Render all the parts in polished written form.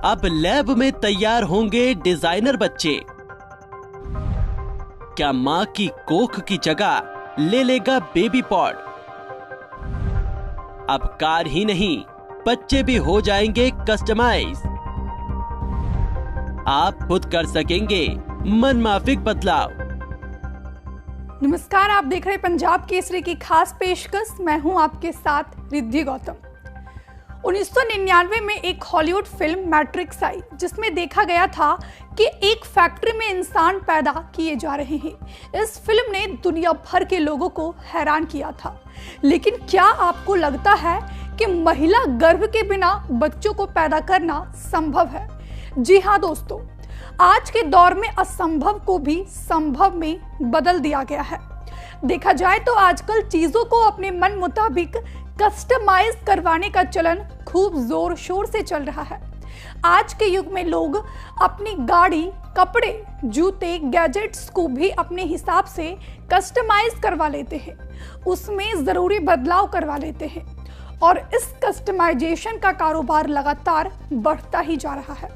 अब लैब में तैयार होंगे डिजाइनर बच्चे। क्या मां की कोख की जगह ले लेगा बेबी पॉड? अब कार ही नहीं, बच्चे भी हो जाएंगे कस्टमाइज। आप खुद कर सकेंगे मनमाफिक बदलाव। नमस्कार, आप देख रहे हैं पंजाब केसरी की खास पेशकश। मैं हूं आपके साथ रिद्धि गौतम। 1999 में एक हॉलीवुड फिल्म मैट्रिक्स आई, जिसमें देखा गया था कि एक फैक्ट्री में इंसान पैदा किए जा रहे हैं। इस फिल्म ने दुनिया भर के लोगों को हैरान किया था। लेकिन क्या आपको लगता है कि महिला गर्भ के बिना बच्चों को पैदा करना संभव है? जी हाँ दोस्तों, आज के दौर में असंभव को भी संभव में बदल दिया गया है। देखा जाए तो आजकल चीजों को अपने मन मुताबिक कस्टमाइज करवाने का चलन खूब जोर शोर से चल रहा है। आज के युग में लोग अपनी गाड़ी, कपड़े, जूते, गैजेट्स को भी अपने हिसाब से कस्टमाइज करवा लेते हैं, उसमें जरूरी बदलाव करवा लेते हैं और इस कस्टमाइजेशन का कारोबार लगातार बढ़ता ही जा रहा है।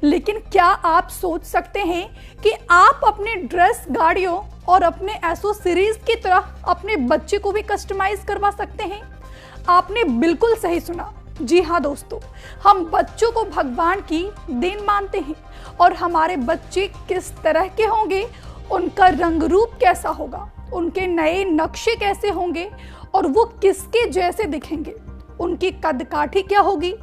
लेकिन क्या आप सोच सकते हैं कि आप अपने ड्रेस, गाड़ियों और अपने एसोसीरीज की तरह अपने बच्चे को भी कस्टमाइज करवा सकते हैं? आपने बिल्कुल सही सुना। जी हाँ दोस्तों, हम बच्चों को भगवान की देन मानते हैं और हमारे बच्चे किस तरह के होंगे, उनका रंग रूप कैसा होगा, उनके नए नक्शे कैसे होंगे और वो किसके जैसे दिखेंगे, उनकी कदकाठी क्या होगी,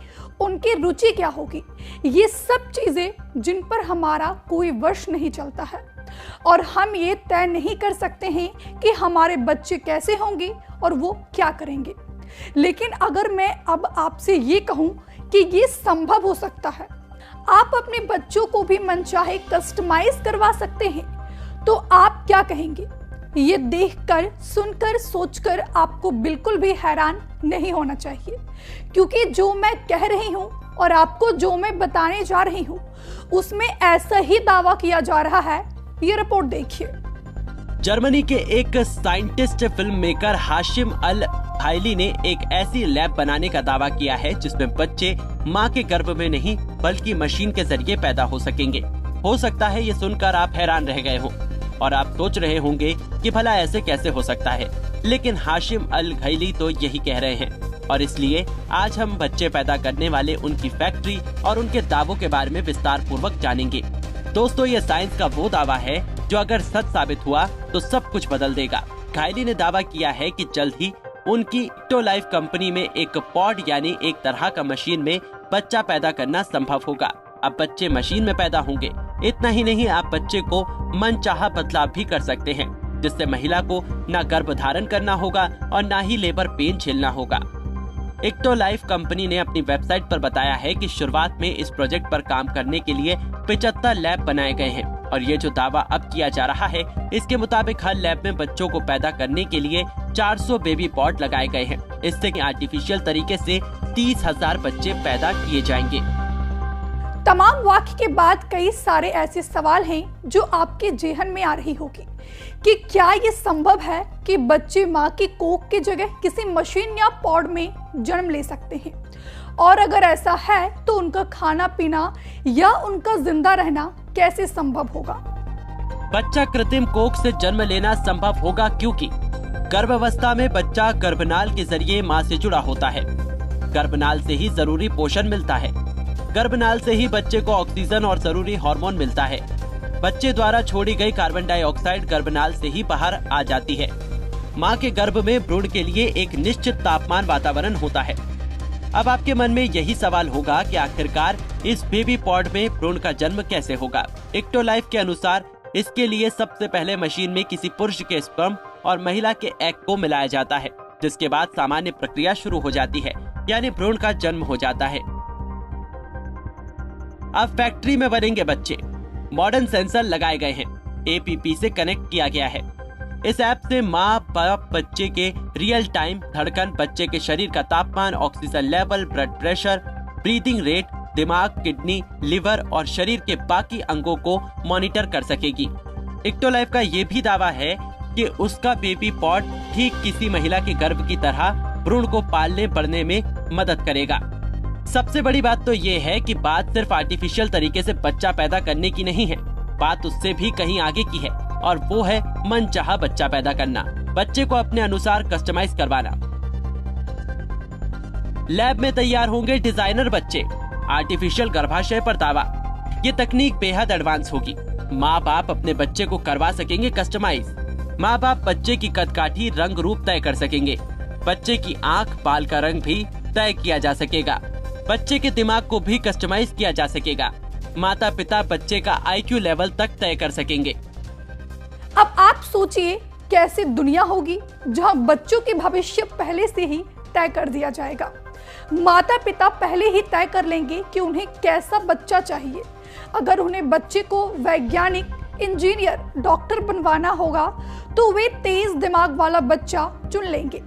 उनकी रुचि क्या होगी, ये सब चीजें जिन पर हमारा कोई वश नहीं चलता है और हम ये तय नहीं कर सकते हैं कि हमारे बच्चे कैसे होंगे और वो क्या करेंगे। लेकिन अगर मैं अब आपसे ये कहूं कि ये संभव हो सकता है, आप अपने बच्चों को भी मनचाहे कस्टमाइज करवा सकते हैं, तो आप क्या कहेंगे? ये देखकर, सुनकर, सोचकर आपको बिल्कुल भी हैरान नहीं होना चाहिए, क्योंकि जो मैं कह रही हूं और आपको जो मैं बताने जा रही हूं, उसमें ऐसा ही दावा किया जा रहा है। ये रिपोर्ट देखिए। जर्मनी के एक साइंटिस्ट फिल्म मेकर हाशिम अल घायली ने एक ऐसी लैब बनाने का दावा किया है जिसमें बच्चे मां के गर्भ में नहीं बल्कि मशीन के जरिए पैदा हो सकेंगे। हो सकता है ये सुनकर आप हैरान रह गए हों और आप सोच रहे होंगे कि भला ऐसे कैसे हो सकता है, लेकिन हाशिम अल घायली तो यही कह रहे हैं और इसलिए आज हम बच्चे पैदा करने वाले उनकी फैक्ट्री और उनके दावों के बारे में विस्तार पूर्वक जानेंगे। दोस्तों, ये साइंस का वो दावा है जो अगर सच साबित हुआ तो सब कुछ बदल देगा। घायली ने दावा किया है कि जल्द ही उनकी इक्टोलाइफ कंपनी में एक पॉड यानी एक तरह का मशीन में बच्चा पैदा करना संभव होगा। अब बच्चे मशीन में पैदा होंगे। इतना ही नहीं, आप बच्चे को मनचाहा बदलाव भी कर सकते हैं, जिससे महिला को न गर्भ धारण करना होगा और न ही लेबर पेन झेलना होगा। इक्टोलाइफ कंपनी ने अपनी वेबसाइट पर बताया है कि शुरुआत में इस प्रोजेक्ट पर काम करने के लिए 75 लैब बनाए गए हैं और ये जो दावा अब किया जा रहा है, इसके मुताबिक हर लैब में बच्चों को पैदा करने के लिए 400 बेबी पॉड लगाए गए हैं। इससे आर्टिफिशियल तरीके से 30,000 बच्चे पैदा किए जाएंगे। तमाम वाक्य के बाद कई सारे ऐसे सवाल हैं जो आपके जेहन में आ रही होगी कि क्या ये संभव है कि बच्चे मां की कोख की जगह किसी मशीन या पॉड में जन्म ले सकते हैं, और अगर ऐसा है तो उनका खाना पीना या उनका जिंदा रहना कैसे संभव होगा? बच्चा कृत्रिम कोख से जन्म लेना संभव होगा क्योंकि गर्भावस्था में बच्चा गर्भनाल के जरिए मां से जुड़ा होता है। गर्भनाल से ही जरूरी पोषण मिलता है। गर्भनाल से ही बच्चे को ऑक्सीजन और जरूरी हार्मोन मिलता है। बच्चे द्वारा छोड़ी गई कार्बन डाइऑक्साइड गर्भनाल से ही बाहर आ जाती है। मां के गर्भ में भ्रूण के लिए एक निश्चित तापमान वातावरण होता है। अब आपके मन में यही सवाल होगा कि आखिरकार इस बेबी पॉड में भ्रूण का जन्म कैसे होगा? इक्टोलाइफ के अनुसार इसके लिए सबसे पहले मशीन में किसी पुरुष के स्पर्म और महिला के एग को मिलाया जाता है, जिसके बाद सामान्य प्रक्रिया शुरू हो जाती है, यानी भ्रूण का जन्म हो जाता है। अब फैक्ट्री में बनेंगे बच्चे। मॉडर्न सेंसर लगाए गए हैं, एपीपी से कनेक्ट किया गया है। इस ऐप से माँ बाप बच्चे के रियल टाइम धड़कन, बच्चे के शरीर का तापमान, oxygen level, blood pressure, breathing rate, दिमाग, किडनी, लिवर और शरीर के बाकी अंगों को मॉनिटर कर सकेगी। इक्टोलाइफ का ये भी दावा है कि उसका बेबी पॉड ठीक किसी महिला के गर्भ की तरह भ्रूण को पालने बढ़ने में मदद करेगा। सबसे बड़ी बात तो ये है कि बात सिर्फ आर्टिफिशियल तरीके से बच्चा पैदा करने की नहीं है, बात उससे भी कहीं आगे की है, और वो है मनचाहा बच्चा पैदा करना, बच्चे को अपने अनुसार कस्टमाइज करवाना। लैब में तैयार होंगे डिजाइनर बच्चे, आर्टिफिशियल गर्भाशय पर दावा। ये तकनीक बेहद एडवांस होगी। माँ बाप अपने बच्चे को करवा सकेंगे कस्टमाइज। माँ बाप बच्चे की कदकाठी, रंग रूप तय कर सकेंगे। बच्चे की आंख, बाल का रंग भी तय किया जा सकेगा। बच्चे के दिमाग को भी कस्टमाइज किया जा सकेगा। माता पिता बच्चे का IQ लेवल तक तय कर सकेंगे। अब आप सोचिए कैसी दुनिया होगी जहां बच्चों के भविष्य पहले से ही तय कर दिया जाएगा। माता पिता पहले ही तय कर लेंगे कि उन्हें कैसा बच्चा चाहिए। अगर उन्हें बच्चे को वैज्ञानिक, इंजीनियर, डॉक्टर बनवाना होगा तो वे तेज दिमाग वाला बच्चा चुन लेंगे।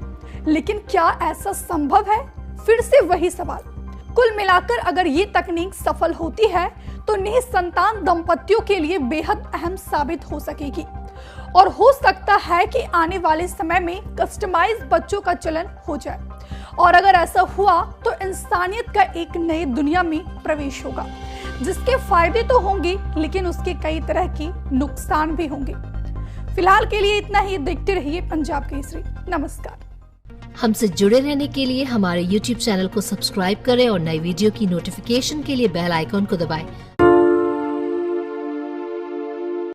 लेकिन क्या ऐसा संभव है? फिर से वही सवाल। कुल मिलाकर अगर ये तकनीक सफल होती है तो निसंतान दंपतियों के लिए बेहद अहम साबित हो सकेगी, और हो सकता है कि आने वाले समय में कस्टमाइज बच्चों का चलन हो जाए। और अगर ऐसा हुआ तो इंसानियत का एक नई दुनिया में प्रवेश होगा, जिसके फायदे तो होंगे लेकिन उसके कई तरह के नुकसान भी होंगे। फिलहाल के लिए इतना ही। देखते रहिए पंजाब केसरी। नमस्कार। हमसे जुड़े रहने के लिए हमारे YouTube चैनल को सब्सक्राइब करें और नई वीडियो की नोटिफिकेशन के लिए बेल आइकॉन को दबाएं।